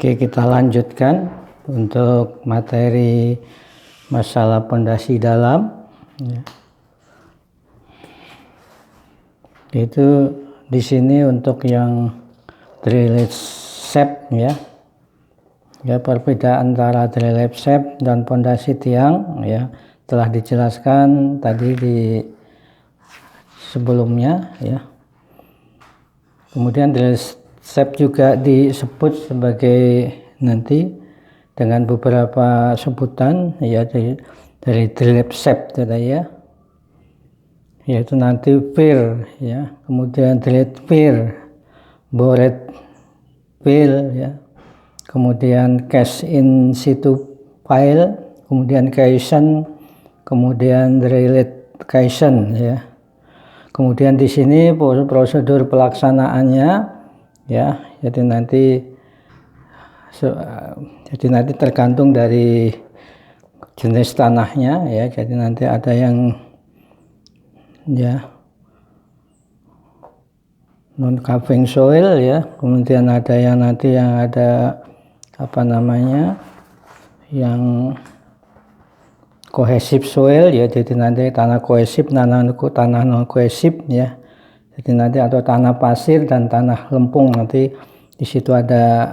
Oke, kita lanjutkan untuk materi masalah pondasi dalam. Itu di sini untuk yang drill shaft ya. Ya, perbedaan antara drill shaft dan pondasi tiang ya telah dijelaskan tadi di sebelumnya ya. Kemudian drill shaft juga disebut sebagai nanti dengan beberapa sebutan ya dari drill shaft ya, yaitu nanti pier ya, kemudian drill pier, bored pier ya, kemudian cast in situ pile, kemudian caisson, kemudian drillet caisson ya. Kemudian di sini prosedur pelaksanaannya ya, jadi nanti tergantung dari jenis tanahnya ya. Jadi nanti ada yang ya non caving soil ya, kemudian ada yang nanti yang ada yang cohesive soil ya, jadi nanti tanah kohesif, tanah non kohesif ya, jadi nanti atau tanah pasir dan tanah lempung. Nanti di situ ada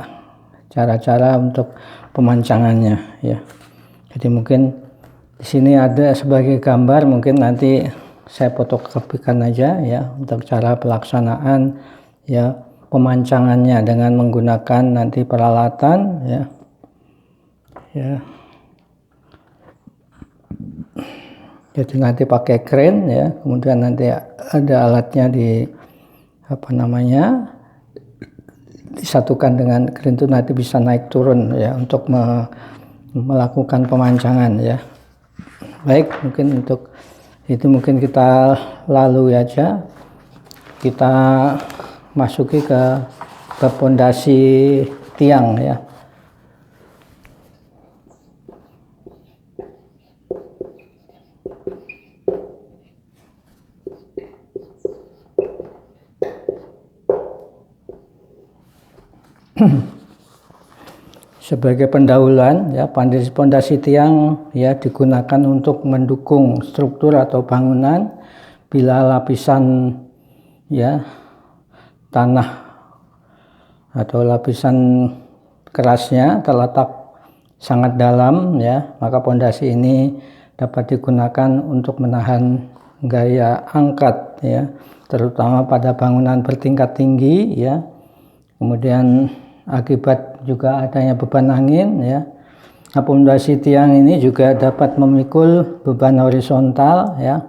cara-cara untuk pemancangannya ya. Jadi mungkin di sini ada sebagai gambar, mungkin nanti saya fotokopikan aja ya untuk cara pelaksanaan ya pemancangannya dengan menggunakan nanti peralatan ya. Jadi nanti pakai crane ya, kemudian nanti ada alatnya disatukan dengan crane itu nanti bisa naik turun ya untuk melakukan pemancangan ya. Baik, mungkin untuk itu mungkin kita lalui aja, kita masuki ke pondasi tiang ya. Sebagai pendahuluan ya, pondasi tiang ya digunakan untuk mendukung struktur atau bangunan bila lapisan ya tanah atau lapisan kerasnya terletak sangat dalam ya, maka pondasi ini dapat digunakan untuk menahan gaya angkat ya, terutama pada bangunan bertingkat tinggi ya. Kemudian akibat juga adanya beban angin ya. Nah, pondasi tiang ini juga dapat memikul beban horizontal ya.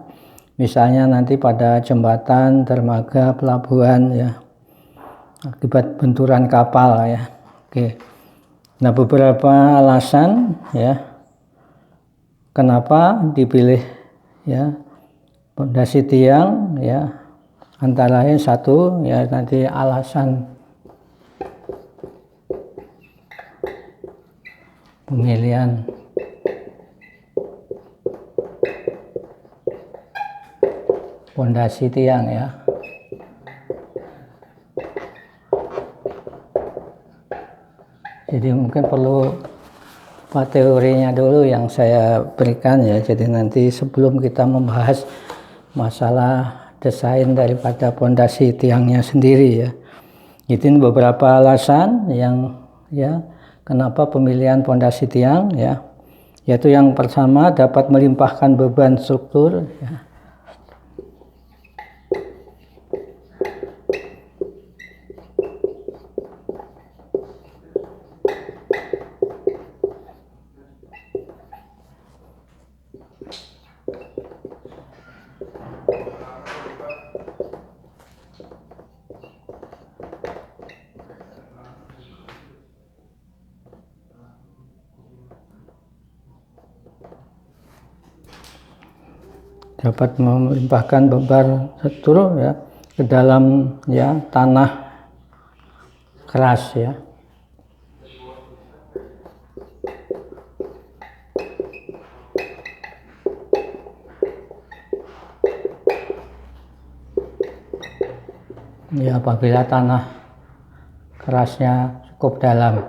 Misalnya nanti pada jembatan, dermaga, pelabuhan ya. Akibat benturan kapal ya. Oke. Nah, beberapa alasan ya kenapa dipilih ya pondasi tiang ya. Antara lain satu ya nanti alasan pemilihan pondasi tiang ya. Jadi mungkin perlu teorinya dulu yang saya berikan ya. Jadi nanti sebelum kita membahas masalah desain daripada pondasi tiangnya sendiri ya. Itu beberapa alasan yang ya kenapa pemilihan pondasi tiang ya, yaitu yang pertama dapat melimpahkan beban struktur ya. Dapat melimpahkan beban struktur ya ke dalam ya tanah keras ya. Ya, apabila tanah kerasnya cukup dalam.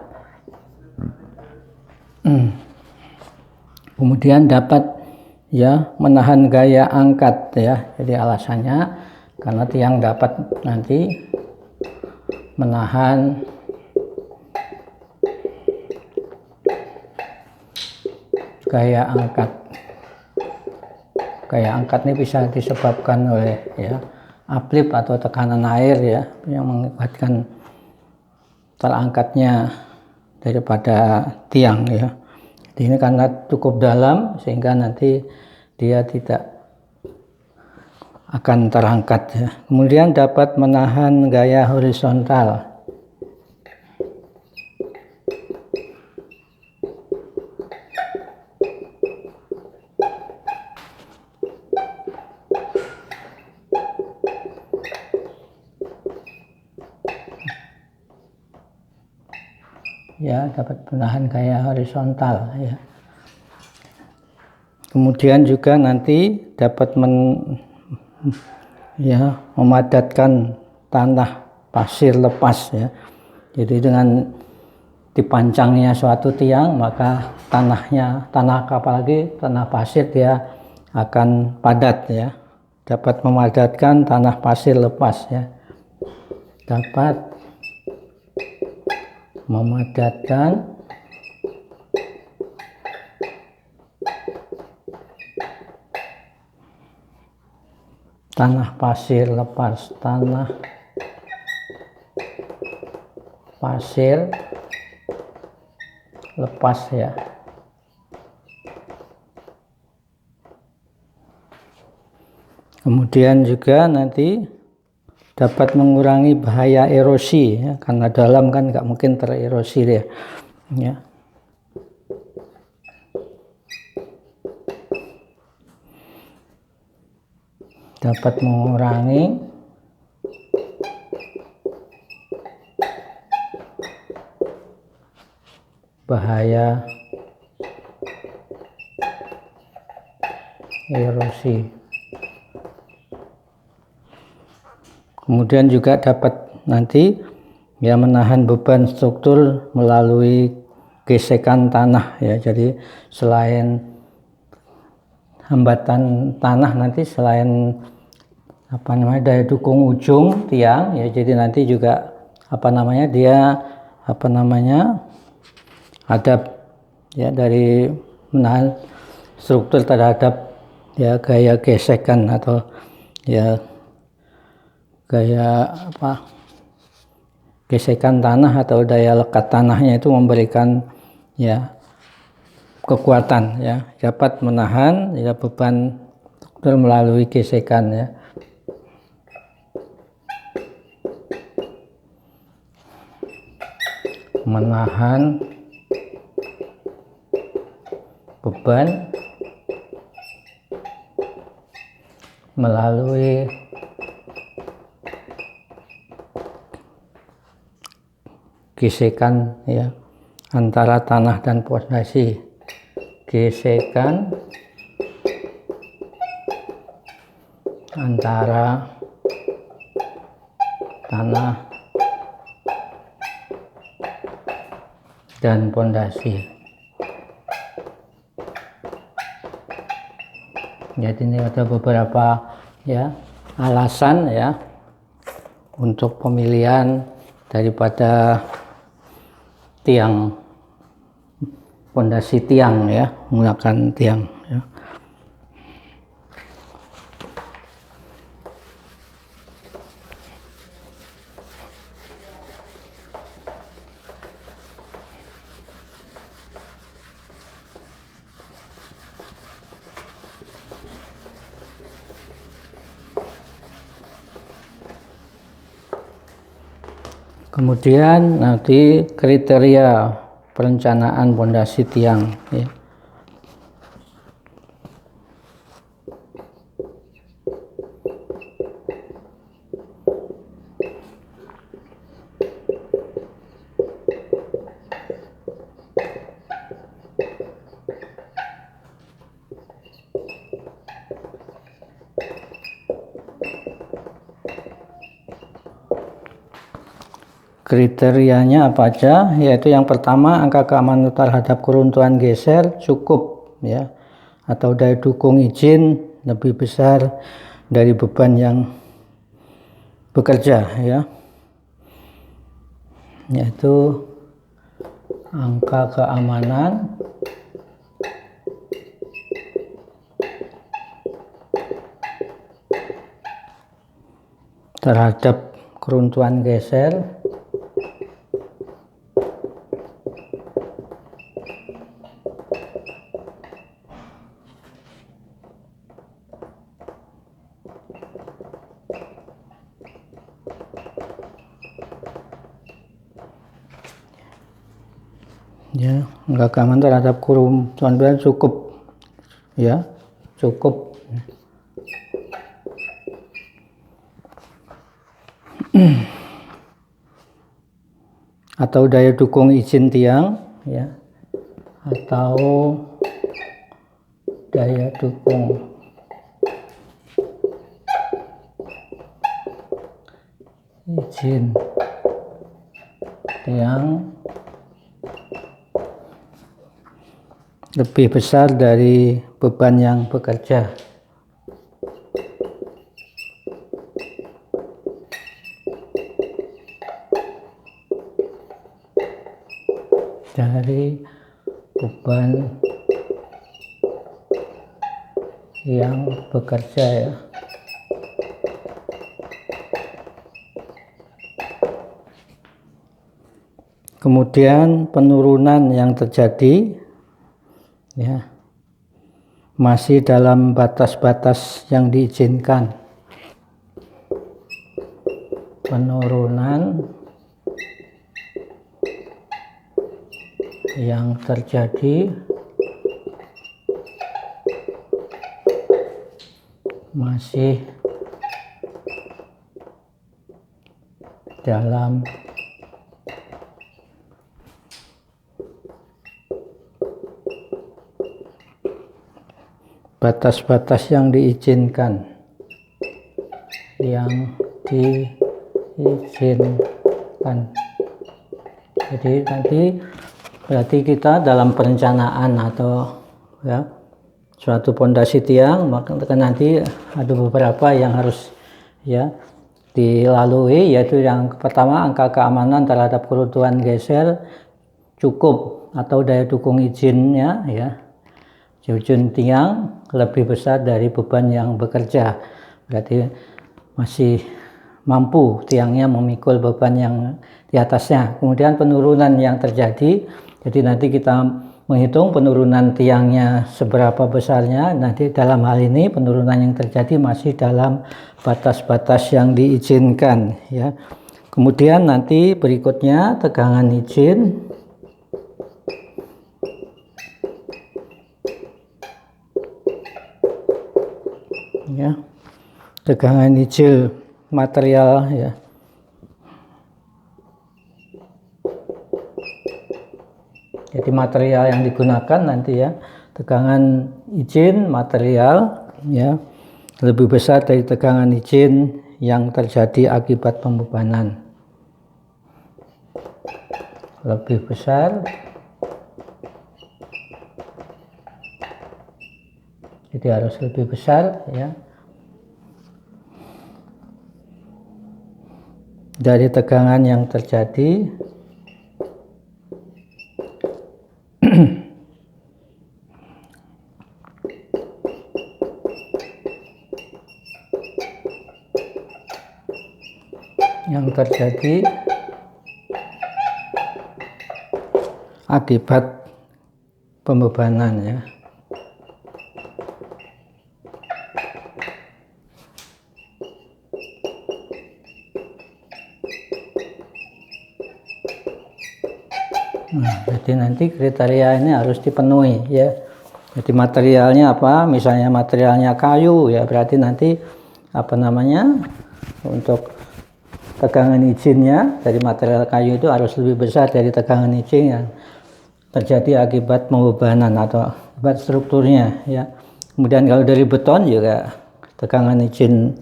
Kemudian dapat ya menahan gaya angkat ya. Jadi alasannya karena tiang dapat nanti menahan gaya angkat. Gaya angkat ini bisa disebabkan oleh ya uplift atau tekanan air ya yang mengakibatkan terangkatnya daripada tiang ya. Jadi ini karena cukup dalam sehingga nanti dia tidak akan terangkat ya. Kemudian dapat menahan gaya horizontal. Ya, dapat menahan gaya horizontal ya. Kemudian juga nanti dapat memadatkan tanah pasir lepas ya. Jadi dengan dipancangnya suatu tiang maka tanah apalagi tanah pasir dia akan padat ya. Dapat memadatkan tanah pasir lepas ya. Dapat memadatkan tanah pasir lepas, tanah pasir lepas ya. Kemudian juga nanti dapat mengurangi bahaya erosi ya, karena dalam kan nggak mungkin tererosi dia ya. Dapat mengurangi bahaya erosi. Kemudian juga dapat nanti ya menahan beban struktur melalui gesekan tanah ya. Jadi selain hambatan tanah nanti selain daya dukung ujung tiang ya, jadi nanti juga ada ya dari menahan struktur terhadap ya gaya gesekan atau ya gaya gesekan tanah atau daya lekat tanahnya itu memberikan ya kekuatan ya, dapat menahan ya beban struktur melalui gesekan ya. Menahan beban melalui gesekan ya antara tanah dan pondasi. Gesekan antara tanah dan pondasi. Jadi ini ada beberapa ya alasan ya untuk pemilihan daripada tiang, pondasi tiang ya, menggunakan tiang ya. Kemudian nanti kriteria perencanaan pondasi tiang ya. kriterianya apa aja, yaitu yang pertama angka keamanan terhadap keruntuhan geser cukup ya, atau daya dukung izin lebih besar dari beban yang bekerja ya, yaitu angka keamanan terhadap keruntuhan geser ya, angka keamanan terhadap keruntuhan geser cukup ya, cukup. Atau daya dukung izin tiang ya, atau daya dukung izin tiang lebih besar dari beban yang bekerja. Dari beban yang bekerja ya. Kemudian penurunan yang terjadi ya masih dalam batas-batas yang diizinkan. Penurunan yang terjadi masih dalam batas-batas yang diizinkan, Jadi nanti berarti kita dalam perencanaan atau ya suatu pondasi tiang, maka nanti ada beberapa yang harus ya dilalui, yaitu yang pertama angka keamanan terhadap keruntuhan geser cukup atau daya dukung izinnya ya, izin tiang lebih besar dari beban yang bekerja, berarti masih mampu tiangnya memikul beban yang di atasnya. Kemudian penurunan yang terjadi, jadi nanti kita menghitung penurunan tiangnya seberapa besarnya. Nanti dalam hal ini penurunan yang terjadi masih dalam batas-batas yang diizinkan ya. Kemudian nanti berikutnya tegangan izin ya, tegangan izin material ya. Jadi material yang digunakan nanti ya, tegangan izin material ya lebih besar dari tegangan izin yang terjadi akibat pembebanan. Lebih besar, jadi harus lebih besar ya dari tegangan yang terjadi akibat pembebanan ya. Nah, jadi nanti kriteria ini harus dipenuhi ya. Jadi materialnya apa? Misalnya materialnya kayu ya, berarti nanti apa namanya, untuk tegangan izinnya dari material kayu itu harus lebih besar dari tegangan izin yang terjadi akibat pembebanan atau akibat strukturnya ya. Kemudian kalau dari beton juga tegangan izin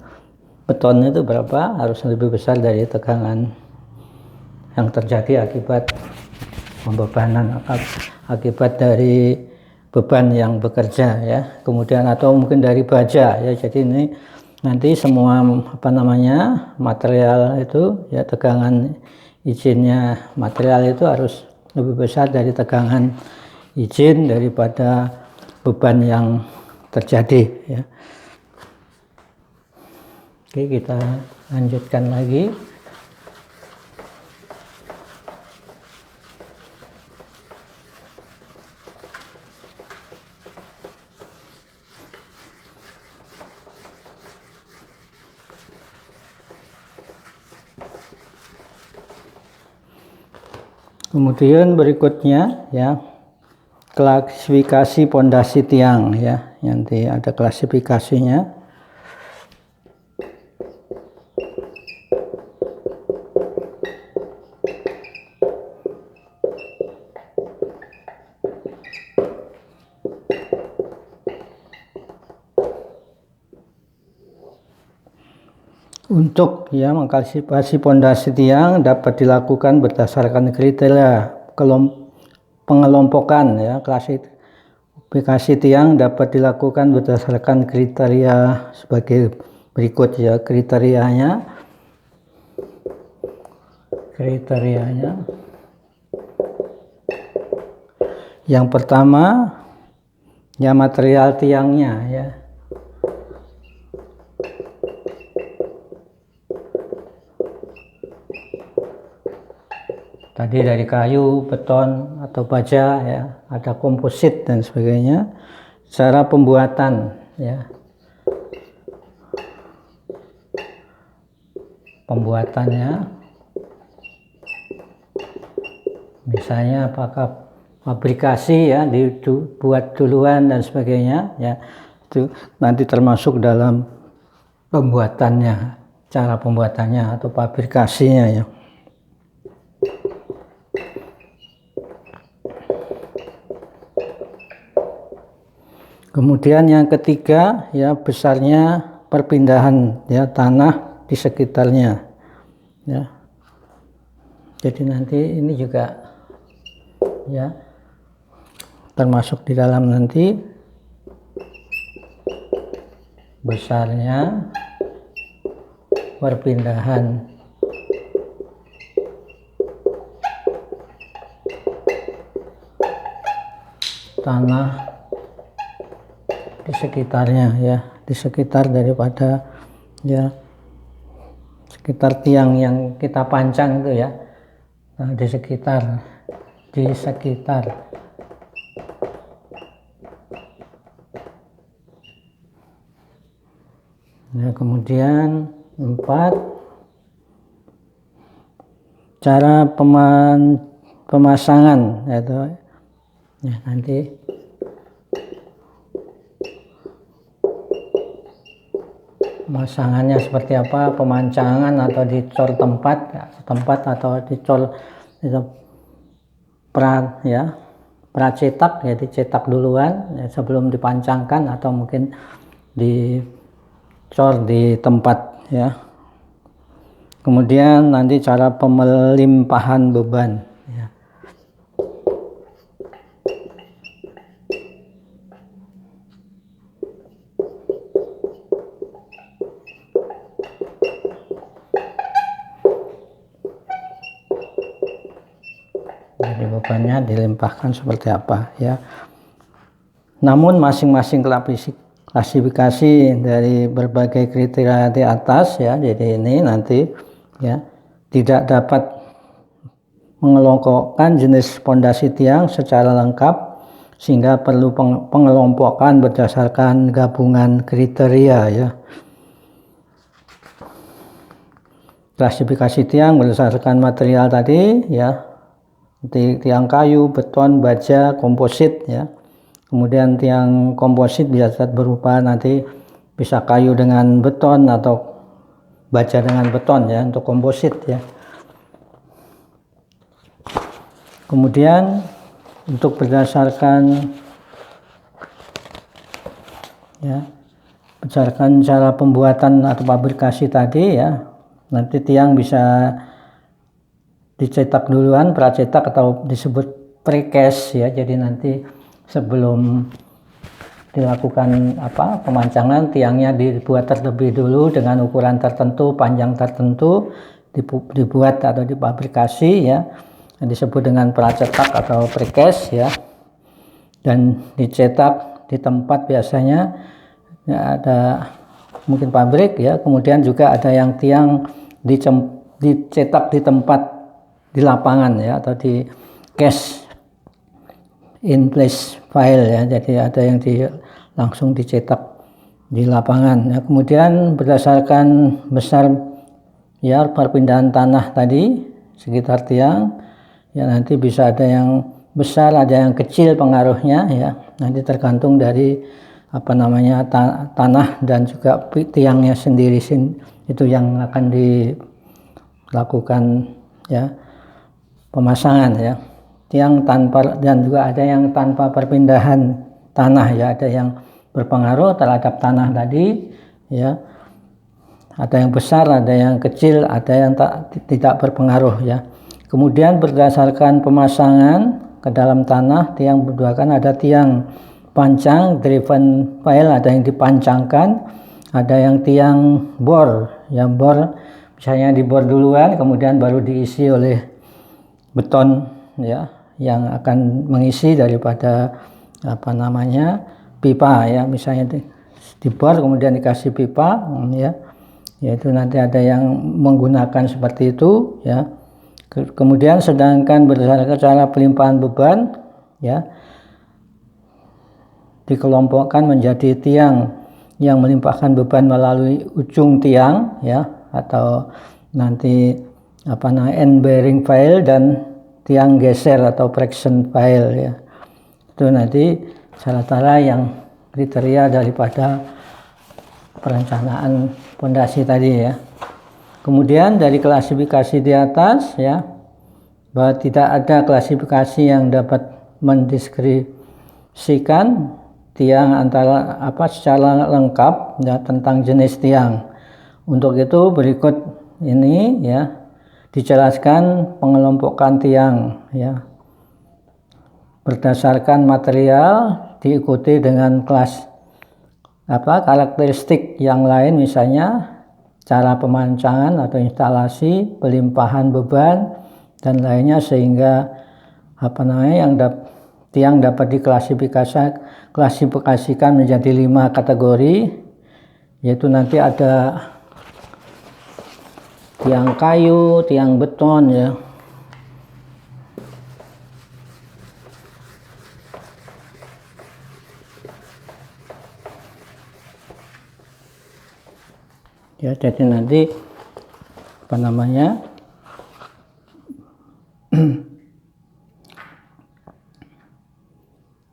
beton itu berapa, harus lebih besar dari tegangan yang terjadi akibat pembebanan, akibat dari beban yang bekerja ya, kemudian atau mungkin dari baja ya. Jadi ini nanti semua material itu ya, tegangan izinnya material itu harus lebih besar dari tegangan izin daripada beban yang terjadi ya. Oke, kita lanjutkan lagi. Kemudian berikutnya ya, klasifikasi pondasi tiang ya, nanti ada klasifikasinya. Untuk ya mengklasifikasi pondasi tiang dapat dilakukan berdasarkan kriteria pengelompokan ya. Klasifikasi tiang dapat dilakukan berdasarkan kriteria sebagai berikut ya. Kriterianya yang pertama ya, material tiangnya ya. Tadi dari kayu, beton, atau baja ya, ada komposit dan sebagainya. Cara pembuatan ya, pembuatannya misalnya apakah fabrikasi ya, dibuat duluan dan sebagainya ya, itu nanti termasuk dalam pembuatannya, cara pembuatannya atau fabrikasinya ya. Kemudian yang ketiga ya, besarnya perpindahan ya tanah di sekitarnya ya. Jadi nanti ini juga ya termasuk di dalam nanti besarnya perpindahan tanah di sekitarnya ya, di sekitar daripada ya, sekitar tiang yang kita pancang itu ya. Nah, di sekitar ya. Kemudian 4, cara pemasangan yaitu ya, nanti pemasangannya seperti apa, pemancangan atau dicor tempat atau dicor itu pracetak ya, dicetak duluan ya, sebelum dipancangkan, atau mungkin dicor di tempat ya. Kemudian nanti cara pemelimpahan beban ya. Jadi bebannya dilimpahkan seperti apa ya. Namun masing-masing klasifikasi dari berbagai kriteria di atas ya, jadi ini nanti ya tidak dapat mengelompokkan jenis pondasi tiang secara lengkap, sehingga perlu pengelompokan berdasarkan gabungan kriteria ya. Klasifikasi tiang berdasarkan material tadi ya, tiang kayu, beton, baja, komposit ya. Kemudian tiang komposit bisa berupa nanti bisa kayu dengan beton atau baja dengan beton ya, untuk komposit ya. Kemudian untuk berdasarkan cara pembuatan atau fabrikasi tadi ya, nanti tiang bisa dicetak duluan, pracetak atau disebut precast ya. Jadi nanti sebelum dilakukan pemancangan, tiangnya dibuat terlebih dulu dengan ukuran tertentu, panjang tertentu, dibuat atau dipabrikasi ya, yang disebut dengan pracetak atau precast ya, dan dicetak di tempat biasanya ya, ada mungkin pabrik ya, kemudian juga ada yang tiang dicetak di tempat di lapangan ya, atau di cast in place file ya. Jadi ada yang langsung dicetak di lapangan ya. Kemudian berdasarkan besar ya perpindahan tanah tadi sekitar tiang ya, nanti bisa ada yang besar, ada yang kecil pengaruhnya ya. Nanti tergantung dari tanah dan juga tiangnya sendiri itu yang akan dilakukan ya pemasangan ya. Tiang tanpa, dan juga ada yang tanpa perpindahan tanah ya, ada yang berpengaruh terhadap tanah tadi ya, ada yang besar, ada yang kecil, ada yang tidak berpengaruh ya. Kemudian berdasarkan pemasangan ke dalam tanah, tiang berduakan ada tiang pancang driven pile, ada yang dipancangkan, ada yang tiang bor ya, bor misalnya dibor duluan kemudian baru diisi oleh beton ya, yang akan mengisi daripada pipa ya, misalnya dibor kemudian dikasih pipa ya, yaitu nanti ada yang menggunakan seperti itu ya. Kemudian sedangkan berdasarkan cara pelimpahan beban ya, dikelompokkan menjadi tiang yang melimpahkan beban melalui ujung tiang ya, atau nanti end bearing pile, dan tiang geser atau friction pile ya. Itu nanti cara-cara yang kriteria daripada perencanaan pondasi tadi ya. Kemudian dari klasifikasi di atas ya, bahwa tidak ada klasifikasi yang dapat mendeskripsikan tiang secara lengkap ya, tentang jenis tiang. Untuk itu berikut ini ya, dijelaskan pengelompokan tiang ya berdasarkan material, diikuti dengan karakteristik yang lain, misalnya cara pemancangan atau instalasi, pelimpahan beban dan lainnya, sehingga tiang dapat diklasifikasikan menjadi 5 kategori, yaitu nanti ada tiang kayu, tiang beton ya. Ya, jadi nanti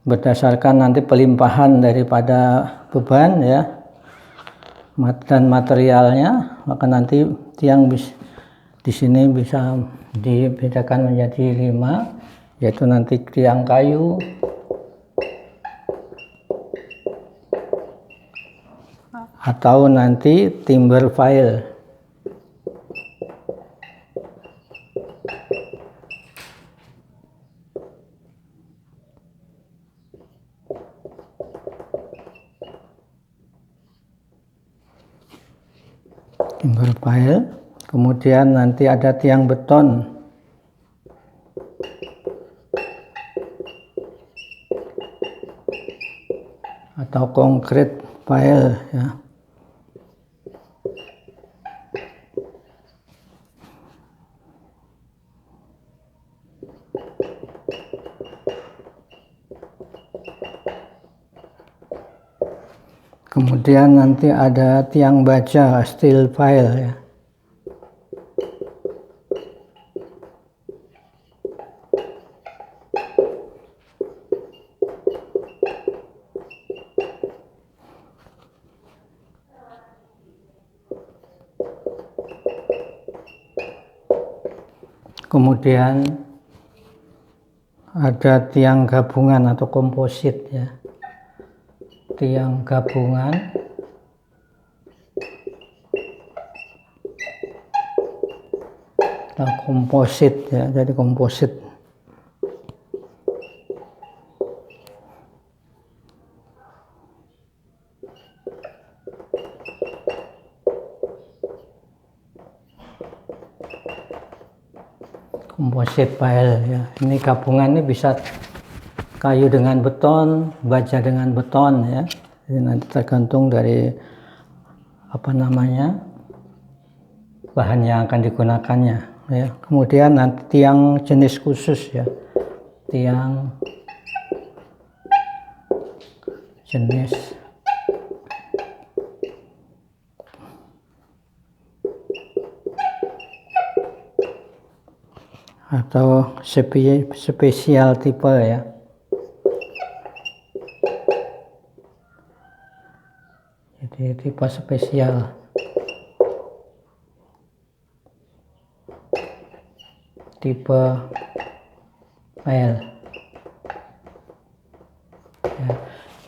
berdasarkan nanti pelimpahan daripada beban ya dan materialnya, maka nanti tiang di sini bisa dibedakan menjadi 5, yaitu nanti tiang kayu, atau nanti timber pile, kemudian nanti ada tiang beton atau concrete pile ya. Kemudian nanti ada tiang baja, steel pile ya. Kemudian ada tiang gabungan atau komposit ya. Tiang gabungan atau komposit ya, jadi komposit. Komposit pile ya, ini gabungannya bisa kayu dengan beton, baja dengan beton ya. Jadi nanti tergantung dari apa namanya bahan yang akan digunakannya ya. Kemudian nanti tiang jenis khusus ya, tiang jenis atau spesial tipe ya. Jadi tipe spesial. Tipe pile.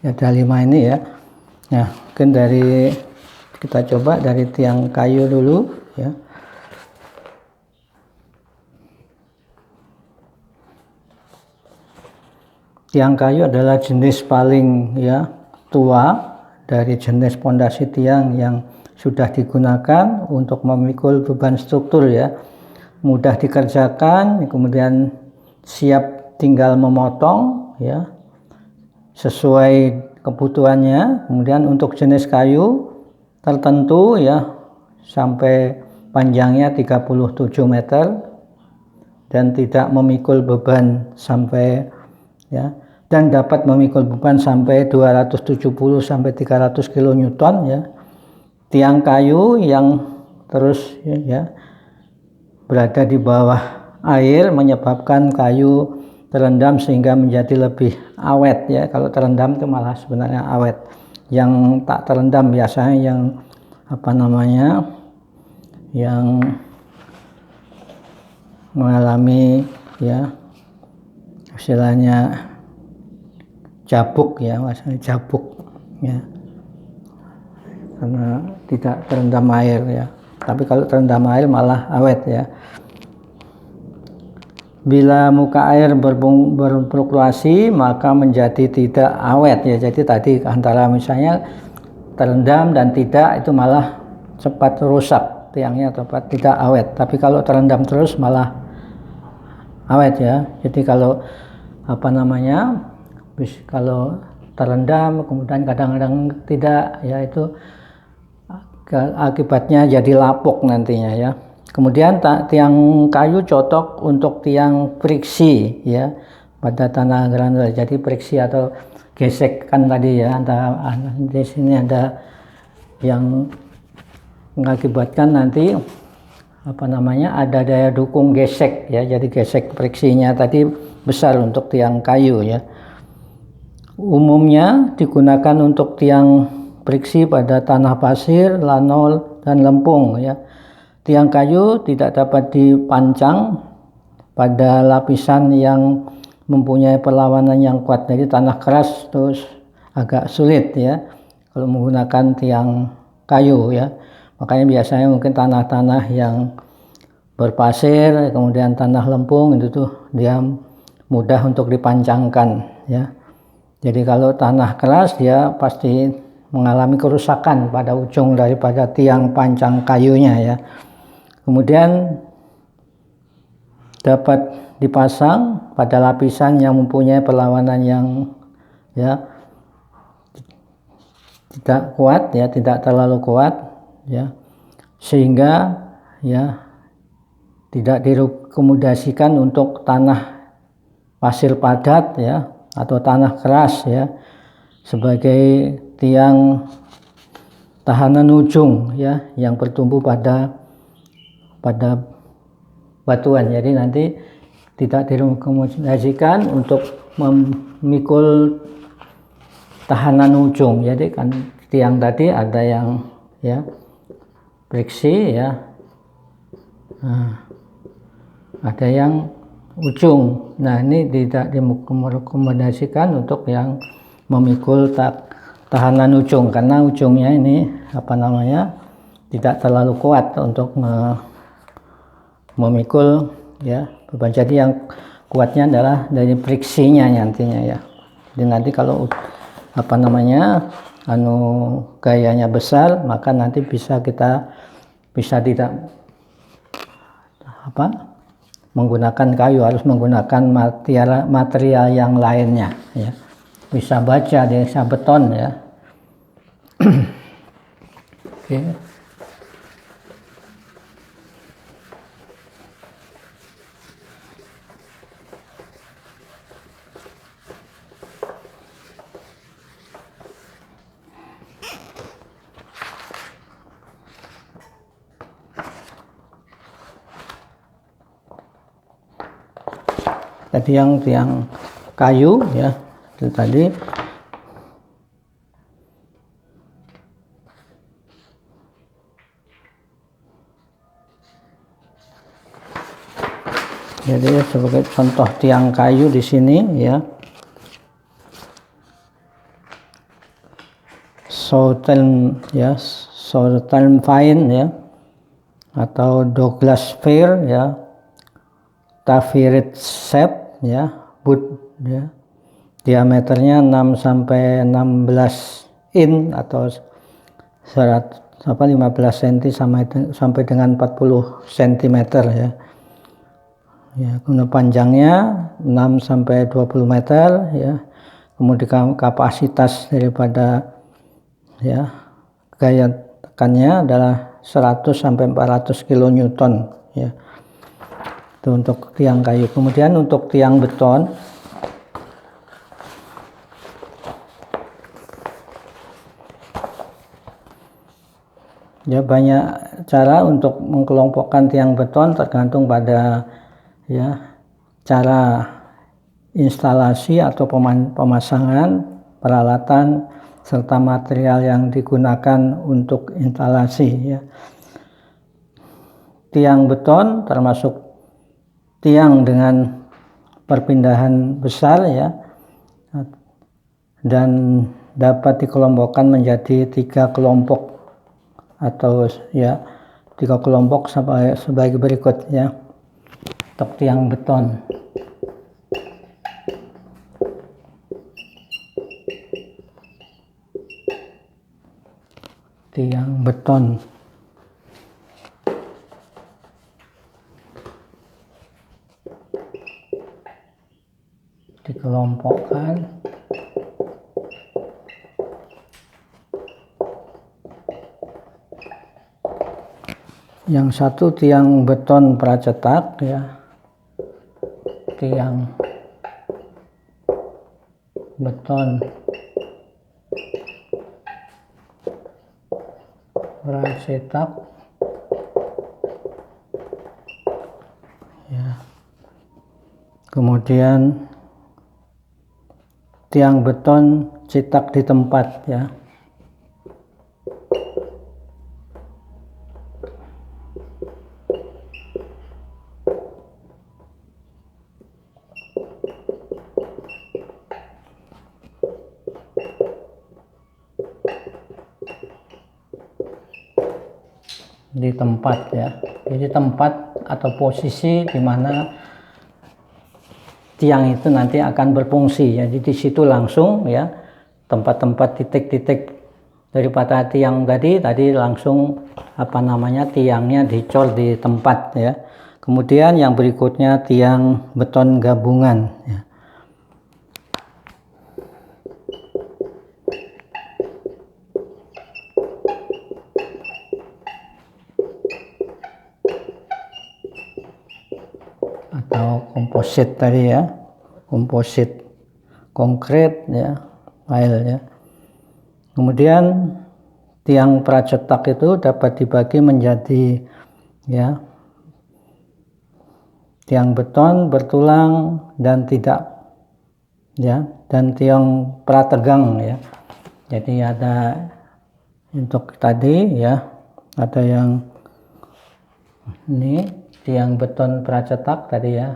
Ya, ada 5 ini ya. Nah, mungkin dari kita coba dari tiang kayu dulu ya. Tiang kayu adalah jenis paling ya tua dari jenis pondasi tiang yang sudah digunakan untuk memikul beban struktur ya. Mudah dikerjakan, kemudian siap tinggal memotong ya sesuai kebutuhannya. Kemudian untuk jenis kayu tertentu ya sampai panjangnya 37 meter dan tidak memikul beban sampai ya, dan dapat memikul beban sampai 270 sampai 300 kN ya. Tiang kayu yang terus ya berada di bawah air menyebabkan kayu terendam sehingga menjadi lebih awet ya. Kalau terendam itu malah sebenarnya awet. Yang tak terendam biasanya yang apa namanya yang mengalami ya istilahnya jabuk ya, maksudnya jabuk ya, karena tidak terendam air ya. Tapi kalau terendam air malah awet ya. Bila muka air berfluktuasi maka menjadi tidak awet ya. Jadi tadi antara misalnya terendam dan tidak itu malah cepat rusak tiangnya atau tidak awet. Tapi kalau terendam terus malah awet ya. Jadi kalau apa namanya kalau terendam kemudian kadang-kadang tidak ya, itu akibatnya jadi lapuk nantinya ya. Kemudian tiang kayu cocok untuk tiang friksi ya pada tanah granul. Jadi friksi atau gesek kan tadi ya, di sini ada yang mengakibatkan nanti apa namanya ada daya dukung gesek ya. Jadi gesek friksinya tadi besar untuk tiang kayu ya. Umumnya digunakan untuk tiang friksi pada tanah pasir, lanol, dan lempung ya. Tiang kayu tidak dapat dipancang pada lapisan yang mempunyai perlawanan yang kuat. Jadi tanah keras terus agak sulit ya kalau menggunakan tiang kayu ya. Makanya biasanya mungkin tanah-tanah yang berpasir, kemudian tanah lempung itu tuh dia mudah untuk dipancangkan ya. Jadi kalau tanah keras dia pasti mengalami kerusakan pada ujung daripada tiang pancang kayunya ya. Kemudian dapat dipasang pada lapisan yang mempunyai perlawanan yang ya tidak kuat ya, tidak terlalu kuat ya, sehingga ya tidak direkomendasikan untuk tanah pasir padat ya atau tanah keras ya sebagai tiang tahanan ujung ya yang bertumbuh pada batuan. Jadi nanti tidak direkomendasikan untuk memikul tahanan ujung. Jadi kan tiang tadi ada yang ya friksi ya, nah, ada yang ujung. Nah ini tidak direkomendasikan untuk yang memikul tahanan ujung karena ujungnya ini apa namanya tidak terlalu kuat untuk memikul ya beban. Jadi yang kuatnya adalah dari friksinya nantinya ya. Jadi nanti kalau gayanya besar, maka nanti bisa tidak menggunakan kayu, harus menggunakan material yang lainnya ya. Bisa baja, bisa beton ya. Oke. Tadi yang tiang kayu ya, itu tadi jadi sebagai contoh tiang kayu di sini ya, Southern Pine ya, atau Douglas Fir ya, Tafirit Shape ya, wood ya, diameternya 6 sampai 16 in atau 15 cm sampai dengan 40 cm ya. Ya, kemudian panjangnya 6 sampai 20 meter ya. Kemudian kapasitas daripada ya gaya tekannya adalah 100 sampai 400 kN ya. Itu untuk tiang kayu. Kemudian untuk tiang beton ya, banyak cara untuk mengkelompokkan tiang beton tergantung pada ya cara instalasi atau pemasangan peralatan serta material yang digunakan untuk instalasi ya. Tiang beton termasuk tiang dengan perpindahan besar ya, dan dapat dikelompokkan menjadi 3 kelompok atau ya 3 kelompok sebagai berikut ya. Untuk tiang beton, dikelompokkan yang satu tiang beton pracetak ya, tiang beton pracetak ya. Kemudian tiang beton cetak di tempat ya. Di tempat ya. Jadi tempat atau posisi di mana tiang itu nanti akan berfungsi. Jadi di situ langsung ya, tempat-tempat titik-titik daripada tiang tadi langsung tiangnya dicor di tempat ya. Kemudian yang berikutnya tiang beton gabungan ya. Atau komposit tadi ya, komposit konkret ya, pile ya. Kemudian tiang pracetak itu dapat dibagi menjadi ya tiang beton bertulang dan tidak ya, dan tiang prategang ya. Jadi ada untuk tadi ya, ada yang ini tiang beton pracetak tadi ya.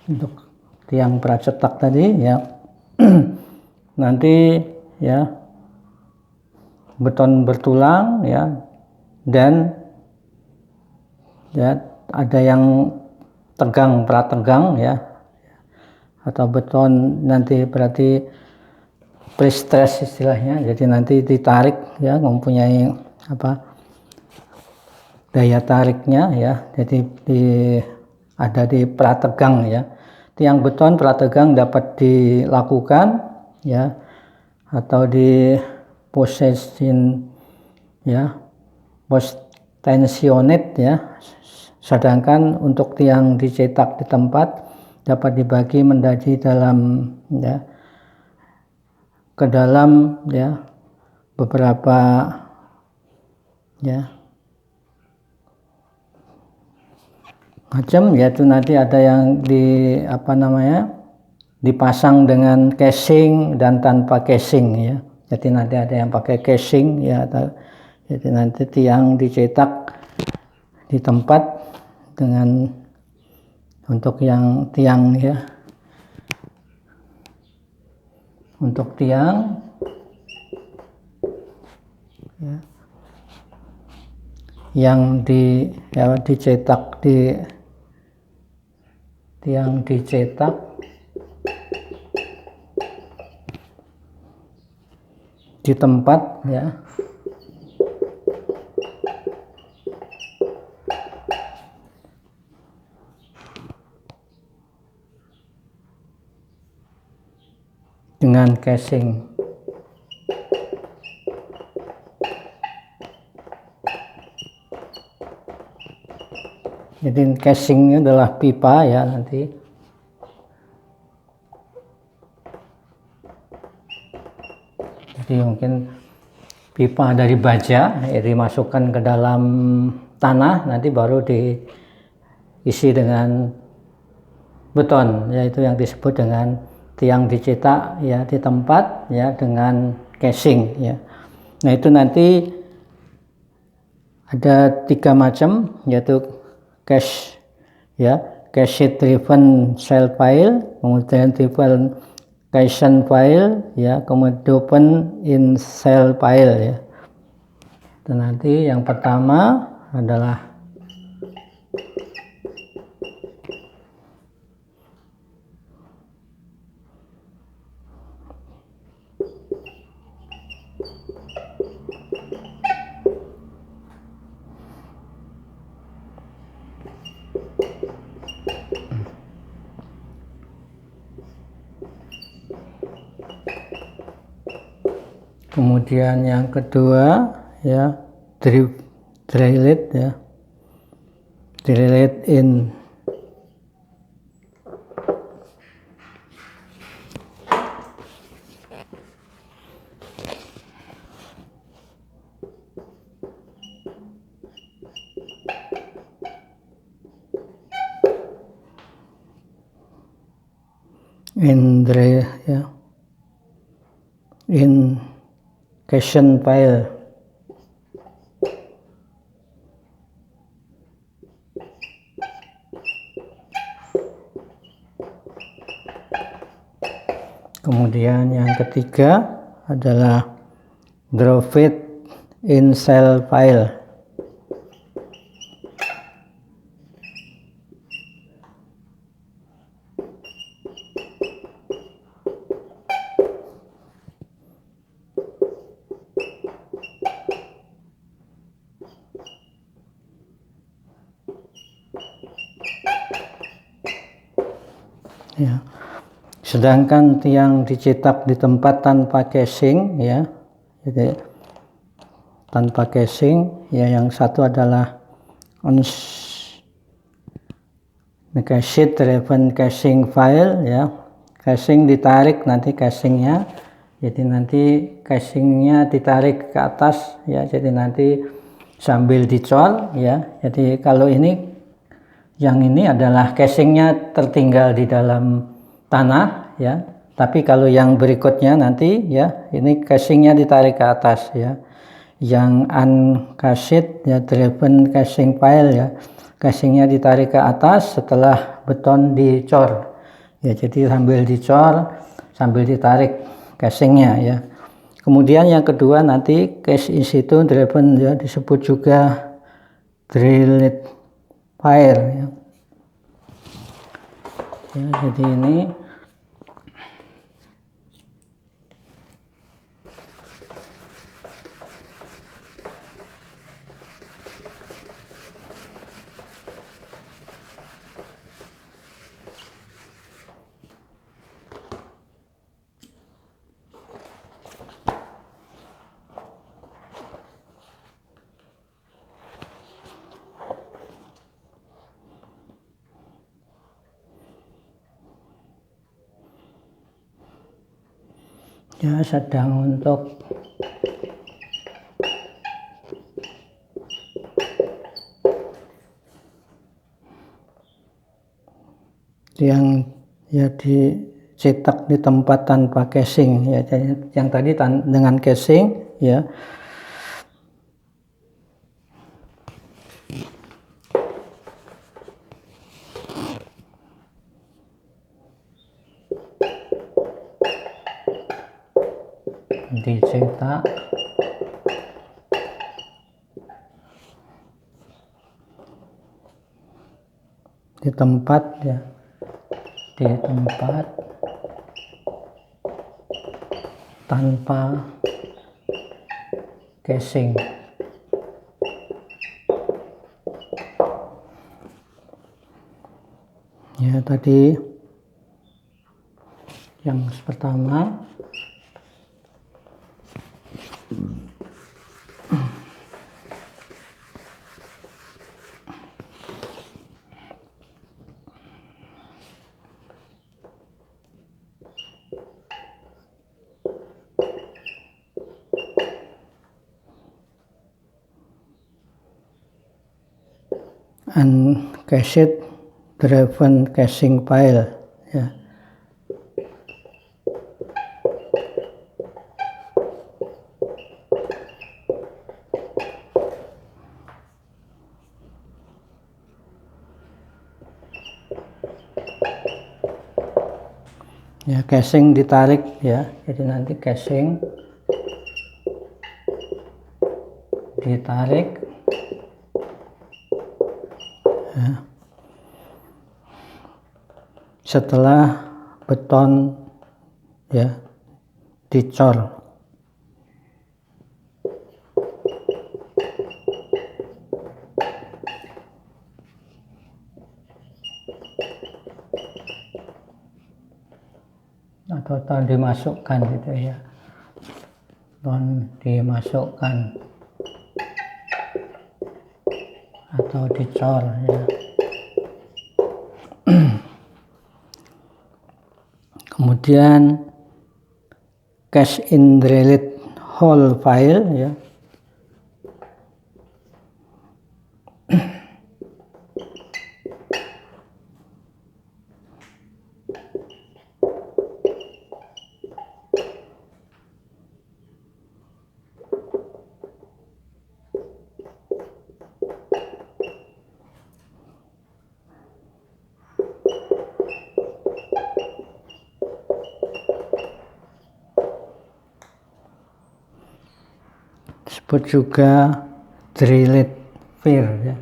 untuk tiang pracetak tadi ya. Nanti ya beton bertulang ya, dan ya ada yang tegang, prategang ya, atau beton nanti berarti pre-stress istilahnya, jadi nanti ditarik ya, mempunyai daya tariknya ya, jadi ada di prategang ya. Tiang beton prategang dapat dilakukan ya, atau di possession ya, post tensionate ya. Sedangkan untuk tiang dicetak di tempat dapat dibagi menjadi dalam ya, ke dalam ya beberapa ya macam, yaitu nanti ada yang dipasang dengan casing dan tanpa casing ya. Jadi nanti ada yang pakai casing ya, jadi nanti tiang dicetak di tempat dengan untuk yang tiang ya, untuk tiang ya, yang dicetak di tiang dicetak di tempat ya, dengan casing. Jadi casingnya adalah pipa ya nanti. Jadi mungkin pipa dari baja ya, dimasukkan ke dalam tanah, nanti baru diisi dengan beton, yaitu yang disebut dengan tiang dicetak ya di tempat ya, dengan casing ya. Nah itu nanti ada 3 macam, yaitu cache ya, cache driven cell file, kemudian driven cache file ya, kemudian open in cell file ya. Dan nanti yang pertama adalah kemudian yang kedua ya, drilled ya, drilled in ya, in cache file. Kemudian yang ketiga adalah drop it in cell file. Ya. Sedangkan tiang dicetak di tempat tanpa casing ya, jadi tanpa casing ya, yang satu adalah cached driven casing file ya, casing ditarik, nanti casingnya jadi nanti casingnya ditarik ke atas ya, jadi nanti sambil dicol ya. Jadi kalau ini, yang ini adalah casingnya tertinggal di dalam tanah ya, tapi kalau yang berikutnya nanti ya, ini casingnya ditarik ke atas ya. Yang uncased ya, driven casing file ya, casingnya ditarik ke atas setelah beton dicor ya, jadi sambil dicor sambil ditarik casingnya ya. Kemudian yang kedua nanti case in situ driven ya, disebut juga drilled fire ya. Ya, jadi ini ya sedang untuk yang ya dicetak di tempat tanpa casing ya, yang tadi dengan casing ya. Dicetak di tempat ya, di tempat tanpa casing ya. Tadi yang pertama uncased driven casing pile ya. Ya, casing ditarik ya, jadi nanti casing ditarik ya, setelah beton ya dicor. Atau dimasukkan gitu ya, beton dimasukkan atau dicor ya. Kemudian cast in drilled hole file ya. Disebut juga drilled fire ya.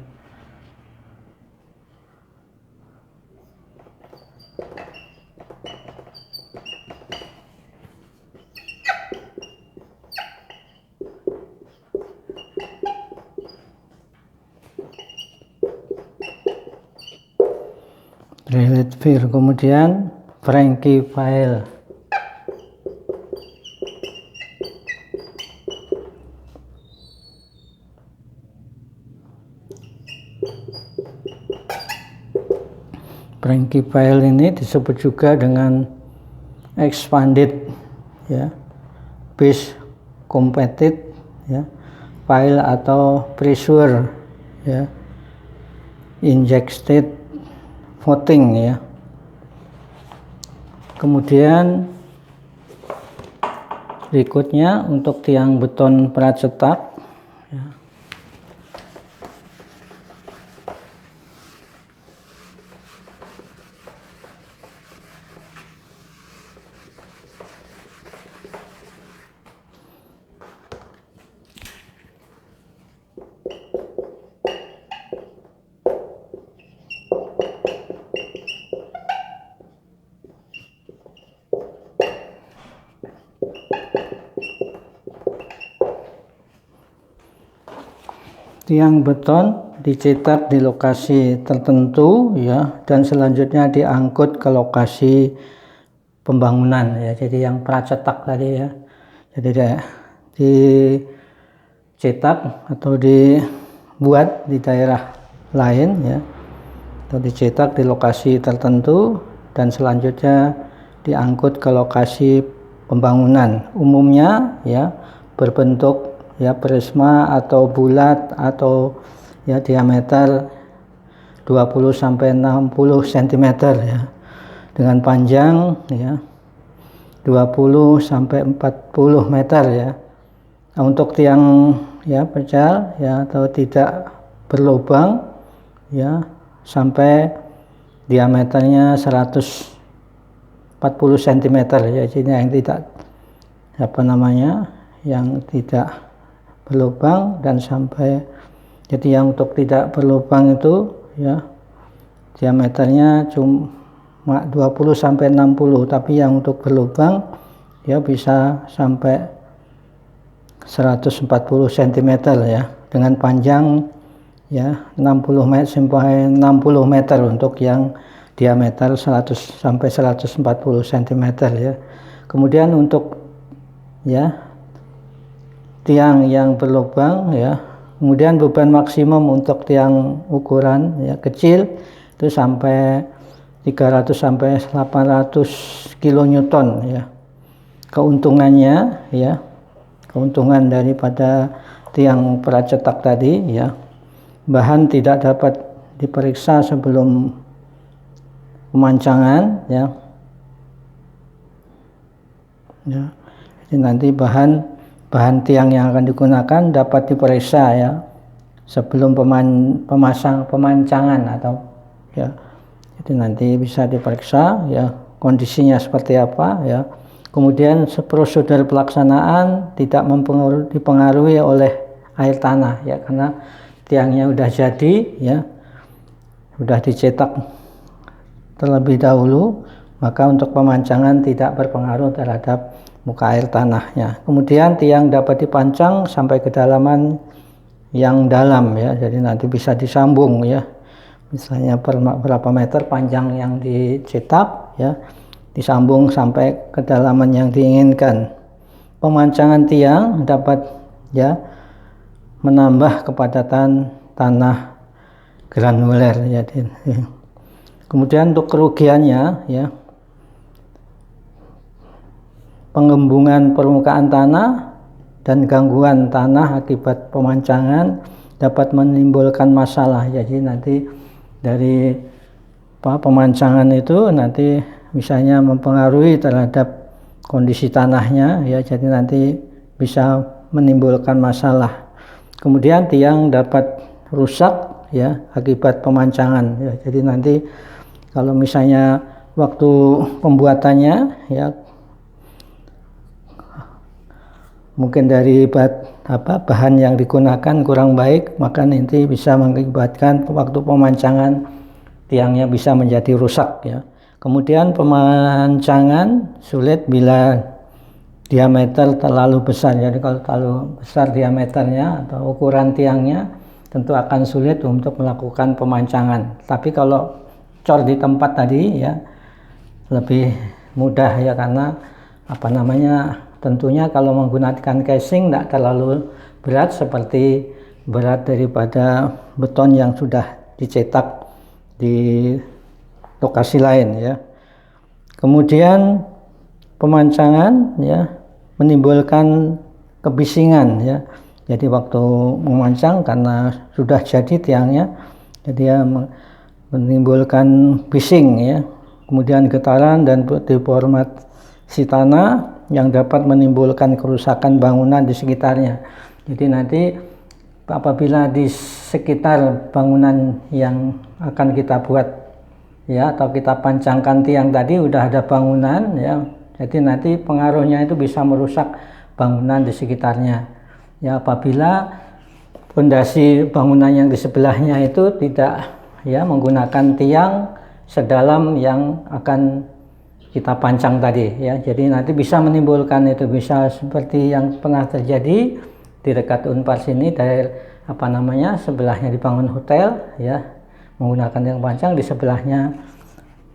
Drilled fire, kemudian Frankie file. Frankie file ini disebut juga dengan expanded ya, base compacted ya, file atau pressure ya, injected voting ya. Kemudian berikutnya untuk tiang beton pracetak ya. tiang beton dicetak di lokasi tertentu ya, dan selanjutnya diangkut ke lokasi pembangunan ya. Jadi yang pracetak tadi ya, jadi dicetak atau dibuat di daerah lain ya, atau dicetak di lokasi tertentu dan selanjutnya diangkut ke lokasi pembangunan. Umumnya ya berbentuk ya prisma atau bulat atau ya diameter 20 sampai 60 cm ya, dengan panjang ya 20 sampai 40 meter ya. Nah, untuk tiang ya pecal ya atau tidak berlubang ya sampai diameternya 140 cm ya. Jadi yang tidak yang tidak berlubang dan sampai, jadi yang untuk tidak berlubang itu ya diameternya cuma 20 sampai 60, tapi yang untuk berlubang ya bisa sampai 140 cm ya, dengan panjang ya 60 meter sampai 60 meter untuk yang diameter 100 sampai 140 cm ya. Kemudian untuk ya tiang yang berlubang ya, kemudian beban maksimum untuk tiang ukuran ya kecil itu sampai 300 sampai 800 kN ya. Keuntungannya ya, keuntungan daripada tiang pracetak tadi ya, bahan tidak dapat diperiksa sebelum pemancangan ya. Ya. Jadi nanti bahan tiang yang akan digunakan dapat diperiksa ya sebelum pemancangan atau ya. Jadi nanti bisa diperiksa ya kondisinya seperti apa ya. Kemudian prosedur pelaksanaan tidak dipengaruhi oleh air tanah ya, karena tiangnya udah jadi ya, udah dicetak terlebih dahulu, maka untuk pemancangan tidak berpengaruh terhadap muka air tanahnya. Kemudian tiang dapat dipancang sampai kedalaman yang dalam ya, jadi nanti bisa disambung ya, misalnya berapa meter panjang yang dicetak ya, disambung sampai kedalaman yang diinginkan. Pemancangan tiang dapat ya menambah kepadatan tanah granuler ya. Kemudian untuk kerugiannya ya, pengembungan permukaan tanah dan gangguan tanah akibat pemancangan dapat menimbulkan masalah. Jadi nanti dari pemancangan itu nanti misalnya mempengaruhi terhadap kondisi tanahnya ya, jadi nanti bisa menimbulkan masalah. Kemudian tiang dapat rusak ya akibat pemancangan ya. Jadi nanti kalau misalnya waktu pembuatannya ya mungkin dari bahan yang digunakan kurang baik, maka nanti bisa mengakibatkan waktu pemancangan tiangnya bisa menjadi rusak ya. Kemudian pemancangan sulit bila diameter terlalu besar. Jadi kalau terlalu besar diameternya atau ukuran tiangnya, tentu akan sulit untuk melakukan pemancangan. Tapi kalau cor di tempat tadi ya lebih mudah ya, karena tentunya kalau menggunakan casing tidak terlalu berat seperti berat daripada beton yang sudah dicetak di lokasi lain ya. Kemudian pemancangan ya menimbulkan kebisingan ya. Jadi waktu memancang karena sudah jadi tiangnya, jadi ya menimbulkan bising ya. Kemudian getaran dan deformasi tanah yang dapat menimbulkan kerusakan bangunan di sekitarnya. Jadi nanti apabila di sekitar bangunan yang akan kita buat ya atau kita pancangkan tiang tadi udah ada bangunan ya, jadi nanti pengaruhnya itu bisa merusak bangunan di sekitarnya ya, apabila fondasi bangunan yang di sebelahnya itu tidak ya menggunakan tiang sedalam yang akan kita pancang tadi ya. Jadi nanti bisa menimbulkan itu, bisa seperti yang pernah terjadi di dekat Unpar sini, sebelahnya dibangun hotel ya, menggunakan tiang panjang, di sebelahnya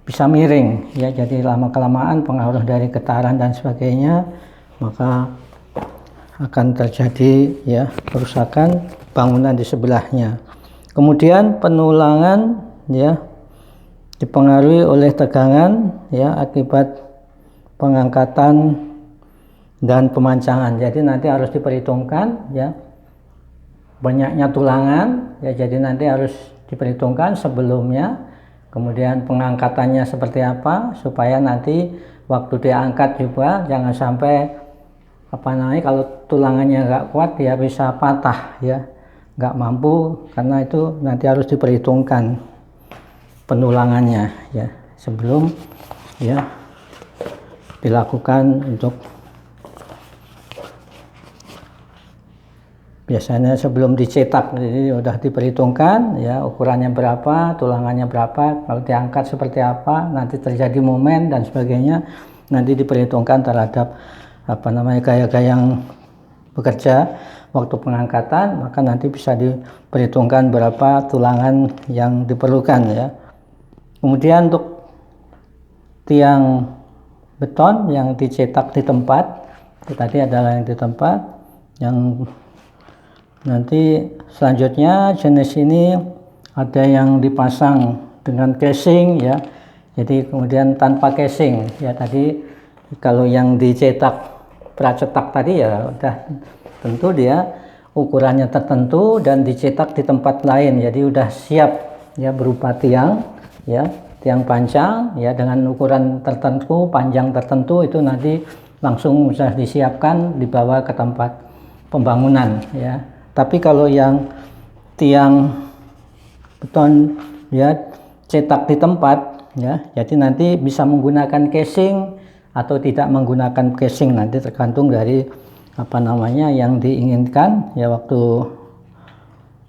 bisa miring ya, jadi lama kelamaan pengaruh dari getaran dan sebagainya maka akan terjadi ya kerusakan bangunan di sebelahnya. Kemudian penulangan ya dipengaruhi oleh tegangan ya akibat pengangkatan dan pemancangan. Jadi nanti harus diperhitungkan ya banyaknya tulangan ya, jadi nanti harus diperhitungkan sebelumnya, kemudian pengangkatannya seperti apa supaya nanti waktu diangkat juga jangan sampai kalau tulangannya nggak kuat ya bisa patah ya, nggak mampu, karena itu nanti harus diperhitungkan penulangannya ya sebelum ya dilakukan untuk biasanya sebelum dicetak, jadi sudah diperhitungkan ya ukurannya berapa, tulangannya berapa, kalau diangkat seperti apa, nanti terjadi momen dan sebagainya, nanti diperhitungkan terhadap gaya-gaya yang bekerja waktu pengangkatan, maka nanti bisa diperhitungkan berapa tulangan yang diperlukan ya. Kemudian untuk tiang beton yang dicetak di tempat, itu tadi adalah yang di tempat, yang nanti selanjutnya jenis ini ada yang dipasang dengan casing ya, jadi kemudian tanpa casing ya. Tadi kalau yang dicetak pracetak tadi ya udah tentu dia ukurannya tertentu dan dicetak di tempat lain, jadi udah siap ya berupa tiang ya, tiang panjang ya dengan ukuran tertentu, panjang tertentu, itu nanti langsung bisa disiapkan dibawa ke tempat pembangunan ya. Tapi kalau yang tiang beton ya cetak di tempat ya, jadi nanti bisa menggunakan casing atau tidak menggunakan casing, nanti tergantung dari yang diinginkan ya waktu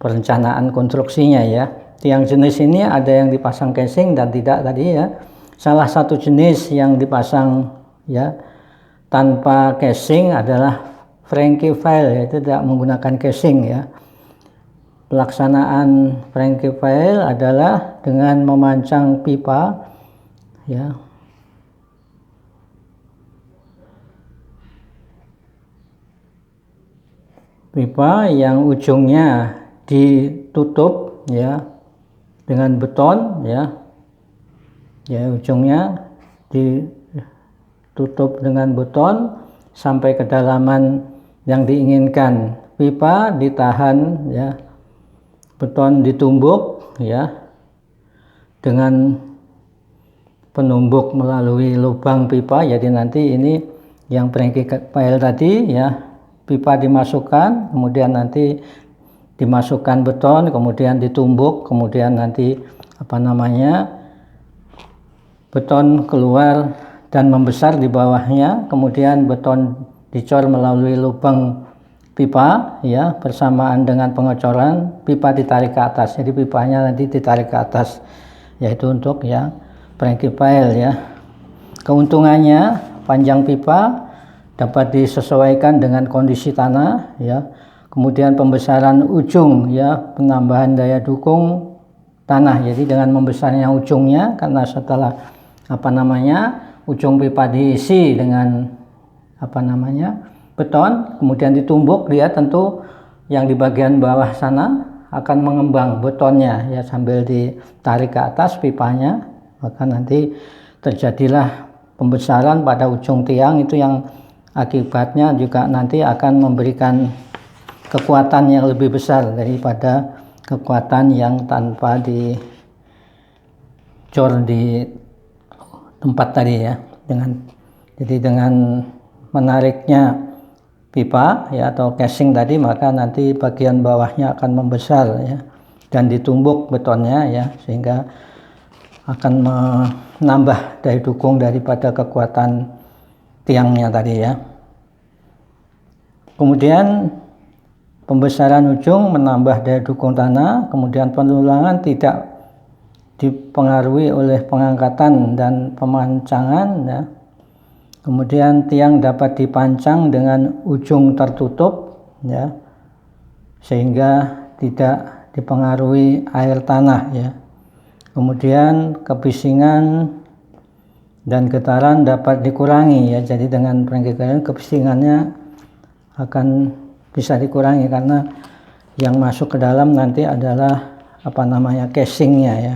perencanaan konstruksinya ya. Tiang jenis ini ada yang dipasang casing dan tidak tadi ya. Salah satu jenis yang dipasang ya tanpa casing adalah Frankie-Weil, yaitu tidak menggunakan casing ya. Pelaksanaan Frankie-Weil adalah dengan memancang pipa ya. Pipa yang ujungnya ditutup ya dengan beton ya. Ya, ujungnya ditutup dengan beton sampai kedalaman yang diinginkan. Pipa ditahan ya, beton ditumbuk ya dengan penumbuk melalui lubang pipa. Jadi nanti ini yang Frankie-Weil tadi ya, pipa dimasukkan, kemudian nanti dimasukkan beton, kemudian ditumbuk, kemudian nanti beton keluar dan membesar di bawahnya, kemudian beton dicor melalui lubang pipa ya, bersamaan dengan pengecoran pipa ditarik ke atas. Jadi pipanya nanti ditarik ke atas, yaitu untuk ya Frankie-Weil ya. Keuntungannya panjang pipa dapat disesuaikan dengan kondisi tanah ya. Kemudian pembesaran ujung ya, penambahan daya dukung tanah. Jadi dengan membesarnya ujungnya, karena setelah ujung pipa diisi dengan beton, kemudian ditumbuk, dia tentu yang di bagian bawah sana akan mengembang betonnya ya sambil ditarik ke atas pipanya, maka nanti terjadilah pembesaran pada ujung tiang, itu yang akibatnya juga nanti akan memberikan kekuatan yang lebih besar daripada kekuatan yang tanpa dicor di tempat tadi ya. Dengan menariknya pipa ya atau casing tadi, maka nanti bagian bawahnya akan membesar ya dan ditumbuk betonnya ya, sehingga akan menambah daya dukung daripada kekuatan tiangnya tadi ya. Kemudian pembesaran ujung menambah daya dukung tanah, kemudian penulangan tidak dipengaruhi oleh pengangkatan dan pemancangan ya. Kemudian tiang dapat dipancang dengan ujung tertutup ya, sehingga tidak dipengaruhi air tanah ya. Kemudian kebisingan dan getaran dapat dikurangi ya. Jadi dengan penggigilan kebisingannya akan bisa dikurangi karena yang masuk ke dalam nanti adalah casingnya ya.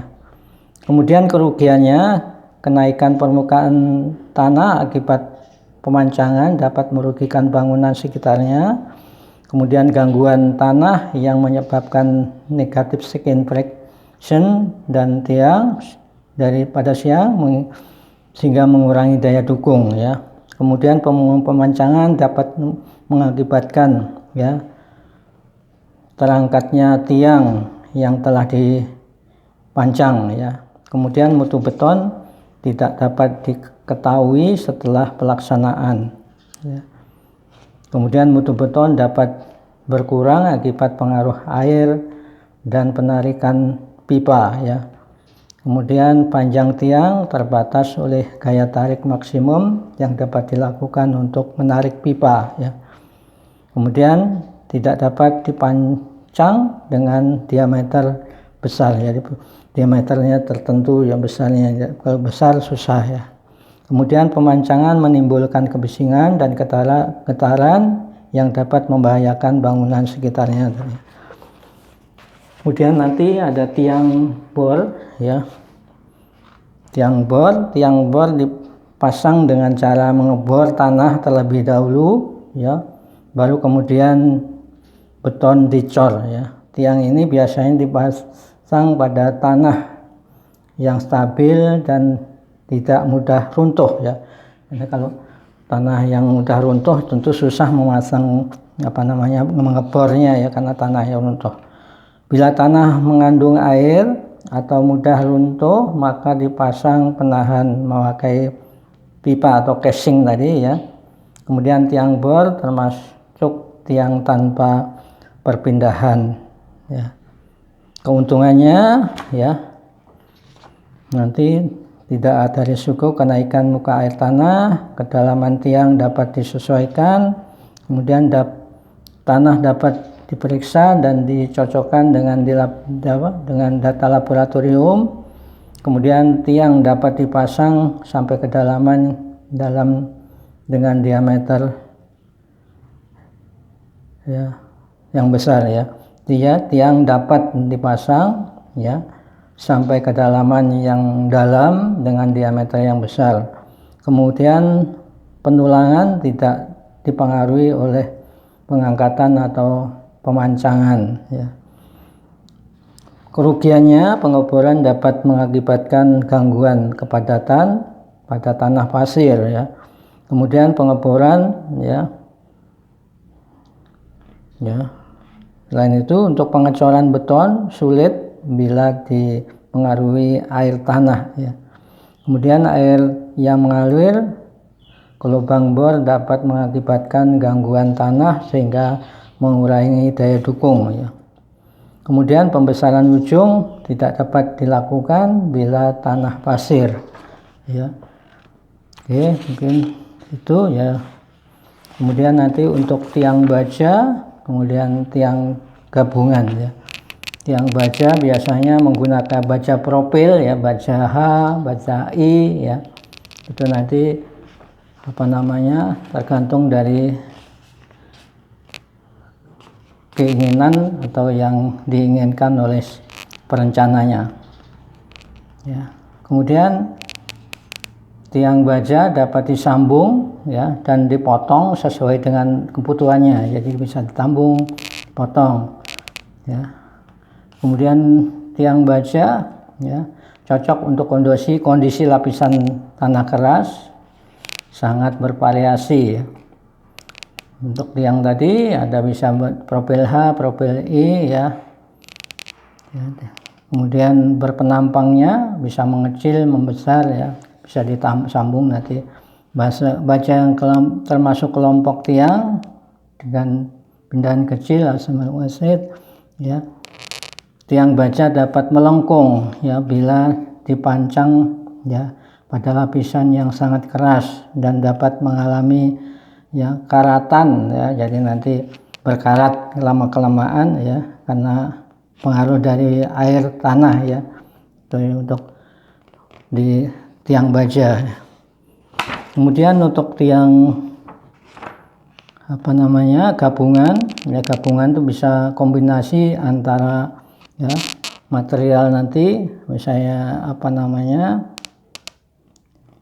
Kemudian kerugiannya, kenaikan permukaan tanah akibat pemancangan dapat merugikan bangunan sekitarnya. Kemudian gangguan tanah yang menyebabkan negatif skin friction dan tiang daripada siang sehingga mengurangi daya dukung ya. Kemudian pemancangan dapat mengakibatkan ya terangkatnya tiang yang telah dipancang ya. Kemudian mutu beton tidak dapat diketahui setelah pelaksanaan ya. Kemudian mutu beton dapat berkurang akibat pengaruh air dan penarikan pipa ya. Kemudian panjang tiang terbatas oleh gaya tarik maksimum yang dapat dilakukan untuk menarik pipa ya. Kemudian tidak dapat dipancang dengan diameter besar ya. Diameternya tertentu yang besarnya, kalau besar susah ya. Kemudian pemancangan menimbulkan kebisingan dan getaran yang dapat membahayakan bangunan sekitarnya. Kemudian nanti ada tiang bor ya. Tiang bor dipasang dengan cara mengebor tanah terlebih dahulu ya. Baru kemudian beton dicor ya. Tiang ini biasanya dipasang pada tanah yang stabil dan tidak mudah runtuh ya. Jadi kalau tanah yang mudah runtuh tentu susah memasang mengebornya ya, karena tanah yang runtuh. Bila tanah mengandung air atau mudah runtuh, maka dipasang penahan memakai pipa atau casing tadi ya. Kemudian tiang bor termasuk tiang tanpa perpindahan ya. Keuntungannya ya, nanti tidak ada risiko kenaikan muka air tanah, kedalaman tiang dapat disesuaikan, kemudian tanah dapat diperiksa dan dicocokkan dengan data laboratorium. Kemudian tiang dapat dipasang sampai kedalaman dalam dengan diameter ya yang besar ya. Tiang dapat dipasang ya sampai kedalaman yang dalam dengan diameter yang besar. Kemudian penulangan tidak dipengaruhi oleh pengangkatan atau pemancangan ya. Kerugiannya, pengeboran dapat mengakibatkan gangguan kepadatan pada tanah pasir ya. Kemudian pengeboran ya. Selain itu, untuk pengecoran beton sulit bila dipengaruhi air tanah ya. Kemudian air yang mengalir ke lubang bor dapat mengakibatkan gangguan tanah sehingga mengurangi daya dukung ya. Kemudian pembesaran ujung tidak dapat dilakukan bila tanah pasir ya. Oke, mungkin itu ya. Kemudian nanti untuk tiang baja, kemudian tiang gabungan ya. Tiang baja biasanya menggunakan baja profil ya, baja H, baja I ya. Itu nanti tergantung dari keinginan atau yang diinginkan oleh perencananya ya. Kemudian tiang baja dapat disambung ya dan dipotong sesuai dengan kebutuhannya, jadi bisa ditambung, potong ya. Kemudian tiang baja ya cocok untuk kondisi lapisan tanah keras, sangat bervariasi ya. Untuk tiang tadi ada bisa profil H, profil I ya. Kemudian berpenampangnya bisa mengecil, membesar ya, bisa disambung nanti. Baja yang termasuk kelompok tiang dengan pindahan kecil wasit ya. Tiang baja dapat melengkung ya bila dipancang ya pada lapisan yang sangat keras dan dapat mengalami ya karatan ya, jadi nanti berkarat lama-kelamaan ya, karena pengaruh dari air tanah ya, untuk di tiang baja. Kemudian untuk tiang gabungan itu bisa kombinasi antara ya material nanti misalnya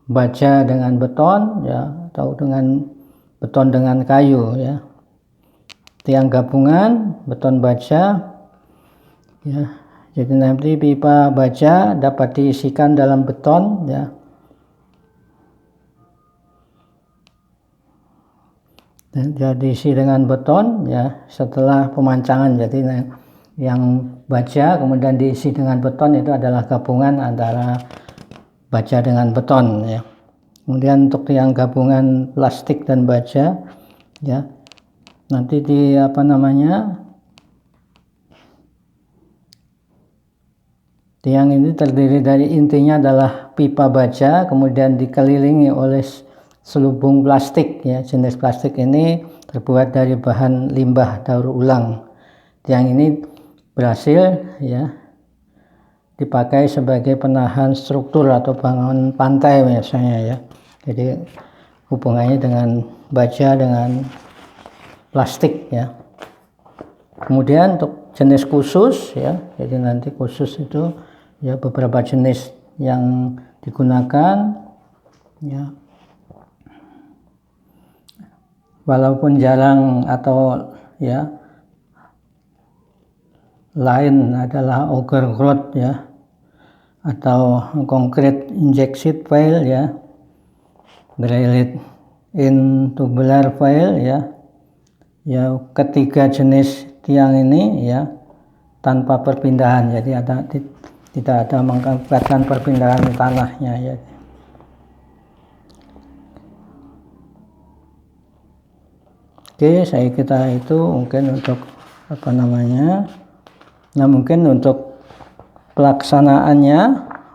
baja dengan beton ya, atau dengan beton dengan kayu ya. Tiang gabungan beton baja ya, jadi nanti pipa baja dapat diisikan dalam beton ya, dan diisi dengan beton ya setelah pemancangan. Jadi yang baja kemudian diisi dengan beton itu adalah gabungan antara baja dengan beton ya. Kemudian untuk yang gabungan plastik dan baja ya, nanti di tiang ini terdiri dari, intinya adalah pipa baja kemudian dikelilingi oleh selubung plastik ya. Jenis plastik ini terbuat dari bahan limbah daur ulang. Tiang ini berhasil ya dipakai sebagai penahan struktur atau bangunan pantai biasanya ya. Jadi hubungannya dengan baja dengan plastik ya. Kemudian untuk jenis khusus ya, jadi nanti khusus itu ya beberapa jenis yang digunakan ya, walaupun jarang atau ya, lain adalah auger grout ya, atau concrete injection pipe ya, drilled in tubular pipe ya. Ya, ketiga jenis tiang ini ya tanpa perpindahan, jadi tidak ada mengakibatkan perpindahan tanahnya ya. Oke, saya kira itu mungkin untuk nah mungkin untuk pelaksanaannya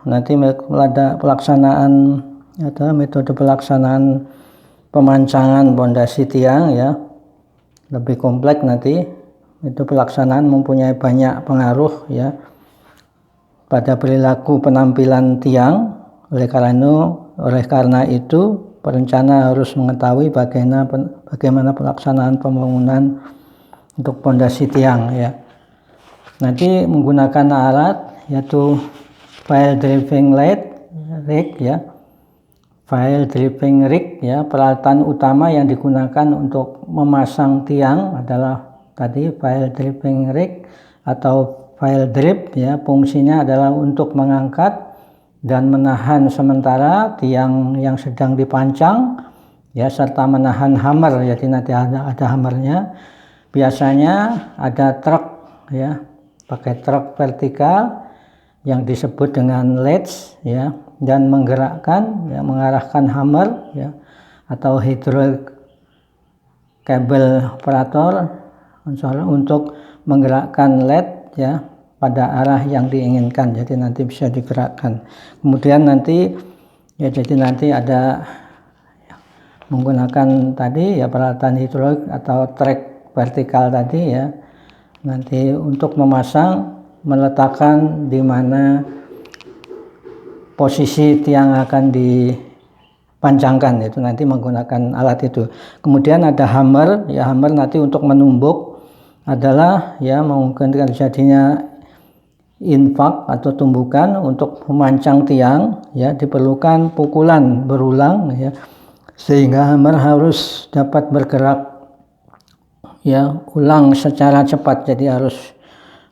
nanti ada pelaksanaan atau metode pelaksanaan pemancangan pondasi tiang ya, lebih kompleks nanti. Itu pelaksanaan mempunyai banyak pengaruh ya pada perilaku penampilan tiang. Oleh karena itu perencana harus mengetahui bagaimana pelaksanaan pembangunan untuk pondasi tiang ya. Nanti menggunakan alat yaitu pile driving rig ya. Pile driving rig ya, peralatan utama yang digunakan untuk memasang tiang adalah tadi pile driving rig atau pile drive ya. Fungsinya adalah untuk mengangkat dan menahan sementara tiang yang sedang dipancang ya, serta menahan hammer. Jadi nanti ada hammernya. Biasanya ada truk ya, pakai truk vertikal yang disebut dengan latch ya, dan mengarahkan hammer ya, atau hydraulic cable operator untuk menggerakkan latch ya pada arah yang diinginkan. Jadi nanti bisa digerakkan. Kemudian nanti ada menggunakan tadi ya peralatan hidrolik atau track vertikal tadi ya. Nanti untuk meletakkan di mana posisi tiang akan dipancangkan, itu nanti menggunakan alat itu. Kemudian ada hammer ya, hammer nanti untuk menumbuk adalah ya memungkinkan terjadinya infak atau tumbukan. Untuk memancang tiang ya diperlukan pukulan berulang ya, sehingga hammer harus dapat bergerak ya ulang secara cepat. Jadi harus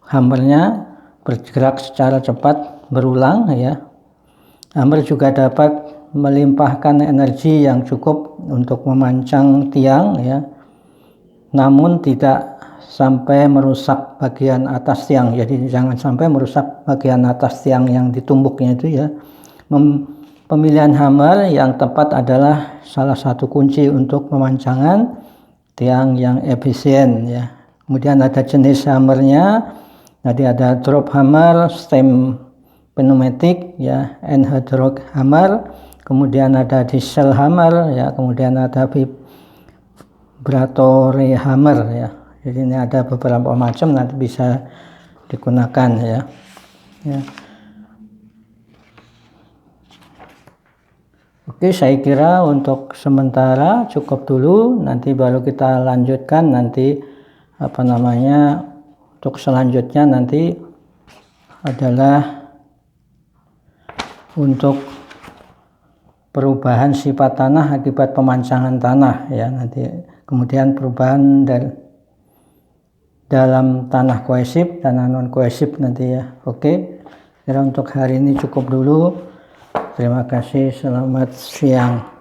hammernya bergerak secara cepat berulang ya. Hammer juga dapat melimpahkan energi yang cukup untuk memancang tiang ya, namun tidak sampai merusak bagian atas tiang. Jadi jangan sampai merusak bagian atas tiang yang ditumbuknya itu ya. Pemilihan hammer yang tepat adalah salah satu kunci untuk pemancangan tiang yang efisien ya. Kemudian ada jenis hammernya. Nanti ada drop hammer, stem pneumatic ya, and hydraulic hammer. Kemudian ada diesel hammer ya, kemudian ada vibratory hammer ya. Jadi ini ada beberapa macam, nanti bisa digunakan ya. Oke, saya kira untuk sementara cukup dulu, nanti baru kita lanjutkan nanti untuk selanjutnya nanti adalah untuk perubahan sifat tanah akibat pemancangan tanah ya, nanti kemudian perubahan dalam tanah kohesif, tanah non kohesif nanti ya. Oke, kira untuk hari ini cukup dulu. Terima kasih, selamat siang.